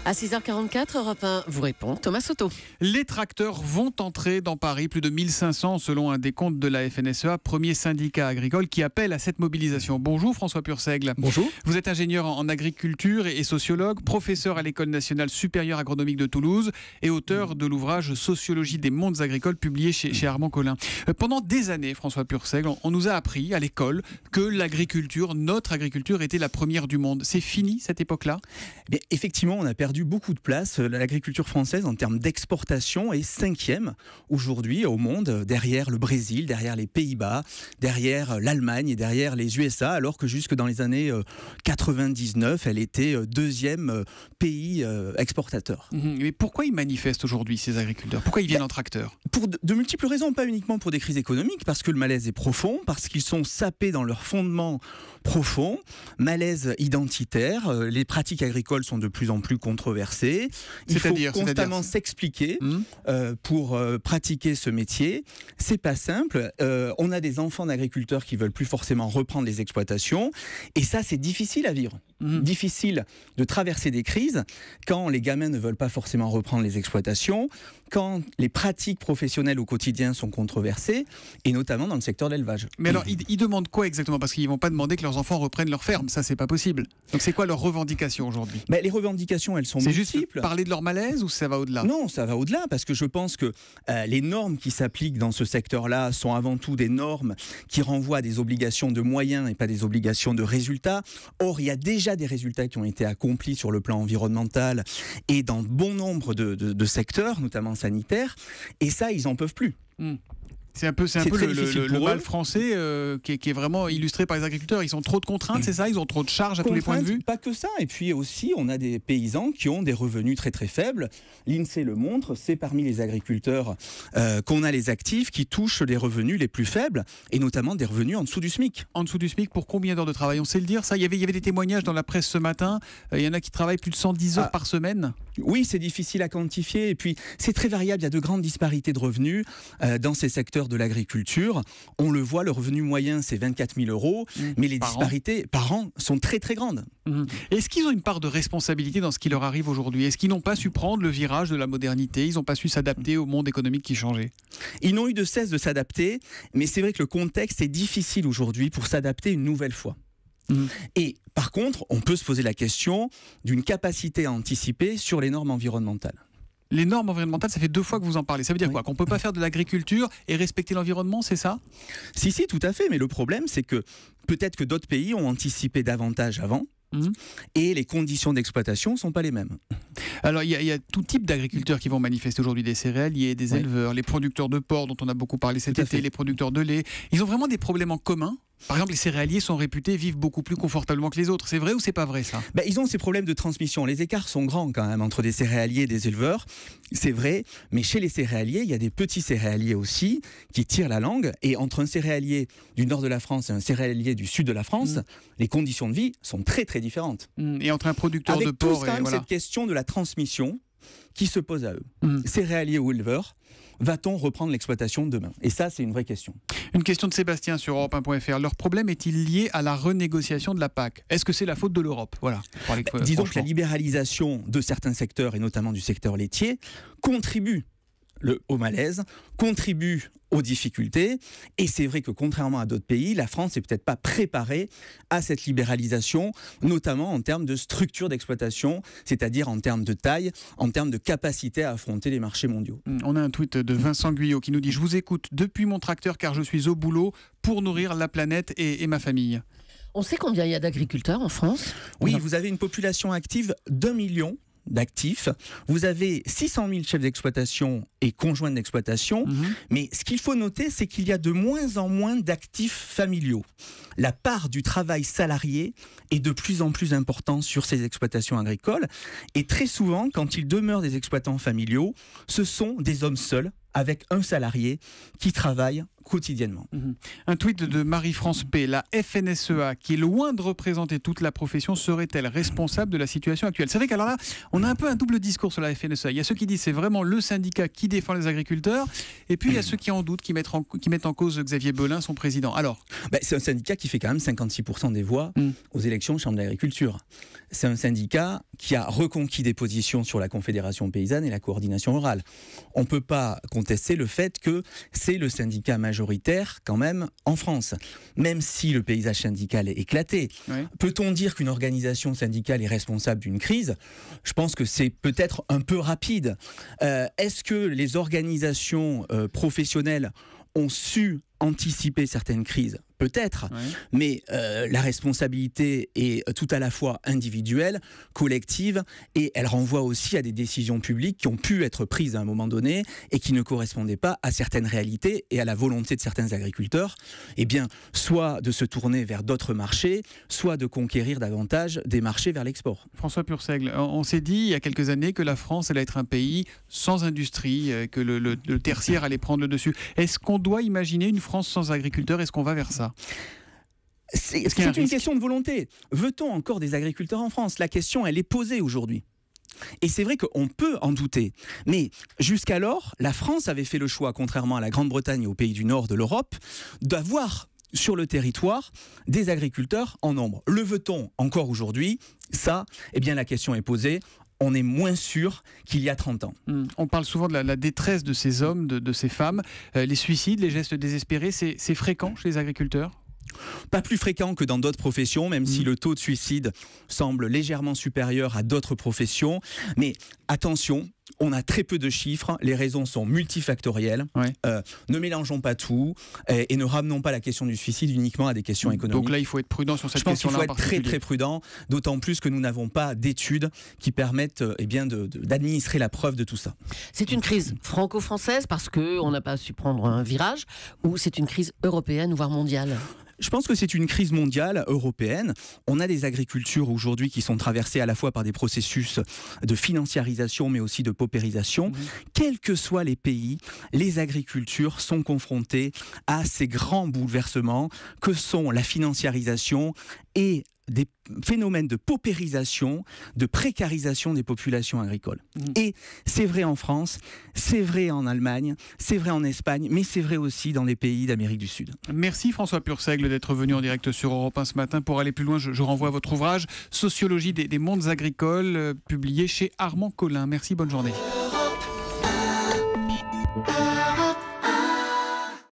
À 6h44, Europe 1 vous répond, Thomas Soto. Les tracteurs vont entrer dans Paris, plus de 1500 selon un décompte de la FNSEA, premier syndicat agricole qui appelle à cette mobilisation. Bonjour François Purseigle. Bonjour. Vous êtes ingénieur en agriculture et sociologue, professeur à l'École nationale supérieure agronomique de Toulouse et auteur de l'ouvrage Sociologie des mondes agricoles publié chez Armand Collin. Pendant des années, François Purseigle, on nous a appris à l'école que l'agriculture, notre agriculture, était la première du monde. C'est fini cette époque-là ? Bien, effectivement, on a perdu beaucoup de place. L'agriculture française, en termes d'exportation, est 5e aujourd'hui au monde, derrière le Brésil, derrière les Pays-Bas, derrière l'Allemagne et derrière les USA, alors que jusque dans les années 99, elle était 2e pays exportateur. Mais pourquoi ils manifestent aujourd'hui, ces agriculteurs ? Pourquoi ils viennent en tracteur ? Pour de multiples raisons, pas uniquement pour des crises économiques, parce que le malaise est profond, parce qu'ils sont sapés dans leurs fondements profonds, malaise identitaire, les pratiques agricoles sont de plus en plus controversées, il faut constamment s'expliquer pour pratiquer ce métier, c'est pas simple, on a des enfants d'agriculteurs qui veulent plus forcément reprendre les exploitations, et ça c'est difficile à vivre. Difficile de traverser des crises quand les gamins ne veulent pas forcément reprendre les exploitations, quand les pratiques professionnelles au quotidien sont controversées, et notamment dans le secteur de l'élevage. Mais alors, ils demandent quoi exactement ? Parce qu'ils ne vont pas demander que leurs enfants reprennent leur ferme, ça c'est pas possible. Donc c'est quoi leurs revendications aujourd'hui ? Les revendications, elles sont multiples. C'est juste parler de leur malaise ou ça va au-delà ? Non, ça va au-delà, parce que je pense que les normes qui s'appliquent dans ce secteur-là sont avant tout des normes qui renvoient à des obligations de moyens et pas des obligations de résultats. Or, il y a déjà des résultats qui ont été accomplis sur le plan environnemental et dans bon nombre de secteurs, notamment sanitaires, et ça, ils n'en peuvent plus. C'est un peu le mal français qui est vraiment illustré par les agriculteurs. Ils ont trop de contraintes, c'est ça ? Ils ont trop de charges à tous les points de vue ? Pas que ça. Et puis aussi, on a des paysans qui ont des revenus très très faibles. L'INSEE le montre, c'est parmi les agriculteurs qu'on a les actifs qui touchent les revenus les plus faibles, et notamment des revenus en dessous du SMIC. En dessous du SMIC, pour combien d'heures de travail ? On sait le dire, ça ? Il y avait des témoignages dans la presse ce matin. Il y en a qui travaillent plus de 110 heures par semaine. Oui, c'est difficile à quantifier. Et puis, c'est très variable. Il y a de grandes disparités de revenus dans ces secteurs de l'agriculture. On le voit, le revenu moyen, c'est 24 000 €, mais les disparités par an sont très très grandes. Est-ce qu'ils ont une part de responsabilité dans ce qui leur arrive aujourd'hui ? Est-ce qu'ils n'ont pas su prendre le virage de la modernité ? Ils n'ont pas su s'adapter au monde économique qui changeait ? Ils n'ont eu de cesse de s'adapter, mais c'est vrai que le contexte est difficile aujourd'hui pour s'adapter une nouvelle fois. Et par contre, on peut se poser la question d'une capacité à anticiper sur les normes environnementales. Les normes environnementales, ça fait 2 fois que vous en parlez. Ça veut dire quoi ? Qu'on ne peut pas faire de l'agriculture et respecter l'environnement, c'est ça ? Si, tout à fait. Mais le problème, c'est que peut-être que d'autres pays ont anticipé davantage avant. Et les conditions d'exploitation ne sont pas les mêmes. Alors, il y a tout type d'agriculteurs qui vont manifester aujourd'hui, des céréaliers, des éleveurs, les producteurs de porc dont on a beaucoup parlé cet été, les producteurs de lait. Ils ont vraiment des problèmes en commun ? Par exemple, les céréaliers sont réputés vivre beaucoup plus confortablement que les autres. C'est vrai ou c'est pas vrai, ça ? Ils ont ces problèmes de transmission. Les écarts sont grands quand même entre des céréaliers et des éleveurs. C'est vrai, mais chez les céréaliers, il y a des petits céréaliers aussi qui tirent la langue. Et entre un céréalier du nord de la France et un céréalier du sud de la France, les conditions de vie sont très très différentes. Et entre un producteur de porc et... Avec cette question de la transmission qui se pose à eux. Céréaliers ou éleveurs, va-t-on reprendre l'exploitation demain ? Et ça, c'est une vraie question. Une question de Sébastien sur Europe1.fr. Leur problème est-il lié à la renégociation de la PAC ? Est-ce que c'est la faute de l'Europe ? Voilà. Disons que la libéralisation de certains secteurs, et notamment du secteur laitier, contribue au malaise, contribue aux difficultés, et c'est vrai que contrairement à d'autres pays, la France n'est peut-être pas préparée à cette libéralisation, notamment en termes de structure d'exploitation, c'est-à-dire en termes de taille, en termes de capacité à affronter les marchés mondiaux. On a un tweet de Vincent Guyot qui nous dit « Je vous écoute depuis mon tracteur car je suis au boulot pour nourrir la planète et ma famille ». On sait combien il y a d'agriculteurs en France ? Oui, vous avez une population active d'1 million d'actifs. Vous avez 600 000 chefs d'exploitation et conjoints d'exploitation, mais ce qu'il faut noter, c'est qu'il y a de moins en moins d'actifs familiaux. La part du travail salarié est de plus en plus importante sur ces exploitations agricoles, et très souvent, quand il demeure des exploitants familiaux, ce sont des hommes seuls, avec un salarié, qui travaillent quotidiennement. Un tweet de Marie-France P. La FNSEA, qui est loin de représenter toute la profession, serait-elle responsable de la situation actuelle? C'est vrai qu'alors là, on a un peu un double discours sur la FNSEA. Il y a ceux qui disent que c'est vraiment le syndicat qui défend les agriculteurs, et puis il y a ceux qui en doutent, qui mettent en cause Xavier Belin, son président. Alors, c'est un syndicat qui fait quand même 56% des voix aux élections Chambre d'agriculture. C'est un syndicat qui a reconquis des positions sur la Confédération paysanne et la coordination rurale. On ne peut pas contester le fait que c'est le syndicat majoritaire quand même en France, même si le paysage syndical est éclaté. Oui. Peut-on dire qu'une organisation syndicale est responsable d'une crise? Je pense que c'est peut-être un peu rapide. Est-ce que les organisations professionnelles ont su anticiper certaines crises? Peut-être, mais la responsabilité est tout à la fois individuelle, collective, et elle renvoie aussi à des décisions publiques qui ont pu être prises à un moment donné et qui ne correspondaient pas à certaines réalités et à la volonté de certains agriculteurs, soit de se tourner vers d'autres marchés, soit de conquérir davantage des marchés vers l'export. François Purseigle, on s'est dit il y a quelques années que la France allait être un pays sans industrie, que le tertiaire allait prendre le dessus. Est-ce qu'on doit imaginer une France sans agriculteurs? Est-ce qu'on va vers ça? C'est une question de volonté. Veut-on encore des agriculteurs en France? La question, elle est posée aujourd'hui. Et c'est vrai qu'on peut en douter. Mais jusqu'alors, la France avait fait le choix, contrairement à la Grande-Bretagne et aux pays du nord de l'Europe, d'avoir sur le territoire des agriculteurs en nombre. Le veut-on encore aujourd'hui? Ça, la question est posée. On est moins sûr qu'il y a 30 ans. On parle souvent de la détresse de ces hommes, de ces femmes. Les suicides, les gestes désespérés, c'est fréquent chez les agriculteurs? Pas plus fréquent que dans d'autres professions, même si le taux de suicide semble légèrement supérieur à d'autres professions. Mais attention, on a très peu de chiffres, les raisons sont multifactorielles. Ne mélangeons pas tout et ne ramenons pas la question du suicide uniquement à des questions économiques. Donc là, il faut être prudent sur cette question-là. Je pense qu'il faut être très très prudent, d'autant plus que nous n'avons pas d'études qui permettent d'administrer la preuve de tout ça. C'est une crise franco-française parce qu'on n'a pas su prendre un virage, ou c'est une crise européenne, voire mondiale? Je pense que c'est une crise mondiale, européenne. On a des agricultures aujourd'hui qui sont traversées à la fois par des processus de financiarisation, mais aussi de paupérisation. Quels que soient les pays, les agricultures sont confrontées à ces grands bouleversements que sont la financiarisation et des phénomènes de paupérisation, de précarisation des populations agricoles. Et c'est vrai en France, c'est vrai en Allemagne, c'est vrai en Espagne, mais c'est vrai aussi dans les pays d'Amérique du Sud. Merci François Purseigle d'être venu en direct sur Europe 1 ce matin. Pour aller plus loin, je renvoie à votre ouvrage « Sociologie des mondes agricoles » publié chez Armand Collin. Merci, bonne journée.